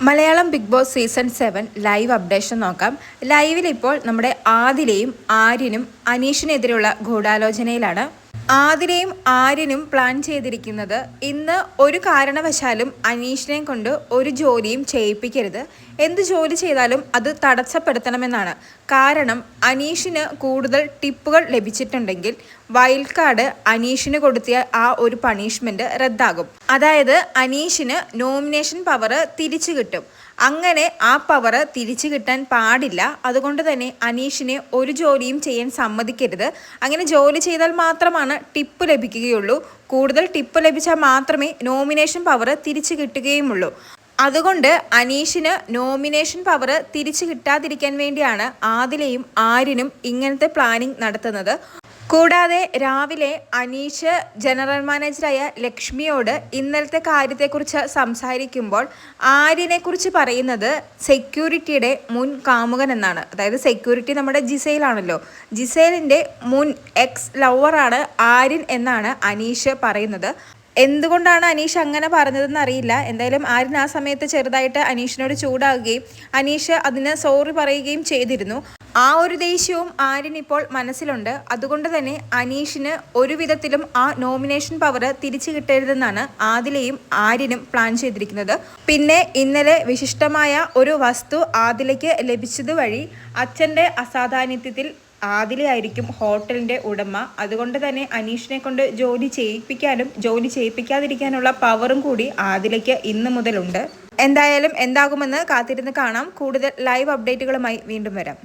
Malayalam Big Boss season 7 live updation നോക്കാം. ലൈവിൽ ഇപ്പോൾ നമ്മുടെ ആദിലയും ആര്യനും അനീഷിനെതിരെയുള്ള ഗൂഢാലോചനയിലാണ്. ആദിലയും ആര്യനും പ്ലാൻ ചെയ്തിരിക്കുന്നത് ഇന്ന് ഒരു കാരണവശാലും അനീഷിനെ കൊണ്ട് ഒരു ജോലിയും ചെയ്യിപ്പിക്കരുത്, എന്ത് ജോലി ചെയ്താലും അത് തടസ്സപ്പെടുത്തണമെന്നാണ്. കാരണം അനീഷിന് കൂടുതൽ ടിപ്പുകൾ ലഭിച്ചിട്ടുണ്ടെങ്കിൽ വൈൽഡ് കാർഡ് അനീഷിന് കൊടുത്തിയ ആ ഒരു പണിഷ്മെന്റ് റദ്ദാകും. അതായത് അനീഷിന് നോമിനേഷൻ പവർ തിരിച്ചു കിട്ടും. അങ്ങനെ ആ പവർ തിരിച്ചു കിട്ടാൻ പാടില്ല. അതുകൊണ്ട് തന്നെ അനീഷിനെ ഒരു ജോലിയും ചെയ്യാൻ സമ്മതിക്കരുത്. അങ്ങനെ ജോലി ചെയ്താൽ മാത്രമാണ് ടിപ്പ് ലഭിക്കുകയുള്ളൂ. കൂടുതൽ ടിപ്പ് ലഭിച്ചാൽ മാത്രമേ നോമിനേഷൻ പവർ തിരിച്ചു കിട്ടുകയുമുള്ളൂ. അതുകൊണ്ട് അനീഷിന് നോമിനേഷൻ പവർ തിരിച്ചു കിട്ടാതിരിക്കാൻ വേണ്ടിയാണ് ആദിലയും ആര്യനും ഇങ്ങനത്തെ പ്ലാനിങ് നടത്തുന്നത്. കൂടാതെ രാവിലെ അനീഷ് ജനറൽ മാനേജറായ ലക്ഷ്മിയോട് ഇന്നലത്തെ കാര്യത്തെക്കുറിച്ച് സംസാരിക്കുമ്പോൾ ആര്യനെക്കുറിച്ച് പറയുന്നത് സെക്യൂരിറ്റിയുടെ മുൻ കാമുകൻ എന്നാണ്. അതായത് സെക്യൂരിറ്റി നമ്മുടെ ജിസയിലാണല്ലോ, ജിസേലിൻ്റെ മുൻ എക്സ് ലവറാണ് ആര്യൻ എന്നാണ് അനീഷ് പറയുന്നത്. എന്തുകൊണ്ടാണ് അനീഷ് അങ്ങനെ പറഞ്ഞതെന്ന് അറിയില്ല. എന്തായാലും ആര്യൻ ആ സമയത്ത് ചെറുതായിട്ട് അനീഷിനോട് ചൂടാകുകയും അനീഷ് അതിന് സോറി പറയുകയും ചെയ്തിരുന്നു. ആ ഒരു ദേഷ്യവും ആര്യൻ ഇപ്പോൾ മനസ്സിലുണ്ട്. അതുകൊണ്ട് തന്നെ അനീഷിന് ഒരു വിധത്തിലും ആ നോമിനേഷൻ പവർ തിരിച്ചു കിട്ടരുതെന്നാണ് ആദിലയും ആര്യനും പ്ലാൻ ചെയ്തിരിക്കുന്നത്. പിന്നെ ഇന്നലെ വിശിഷ്ടമായ ഒരു വസ്തു ആദിലയ്ക്ക് ലഭിച്ചത് വഴി അച്ഛൻ്റെ അസാധാന്യത്തിൽ ആദിലയായിരിക്കും ഹോട്ടലിൻ്റെ ഉടമ. അതുകൊണ്ട് തന്നെ അനീഷിനെ കൊണ്ട് ജോലി ചെയ്യിപ്പിക്കാനും ജോലി ചെയ്യിപ്പിക്കാതിരിക്കാനുള്ള പവറും കൂടി ആദിലയ്ക്ക് ഇന്ന് മുതലുണ്ട്. എന്തായാലും എന്താകുമെന്ന് കാത്തിരുന്ന് കാണാം. കൂടുതൽ ലൈവ് അപ്ഡേറ്റുകളുമായി വീണ്ടും വരാം.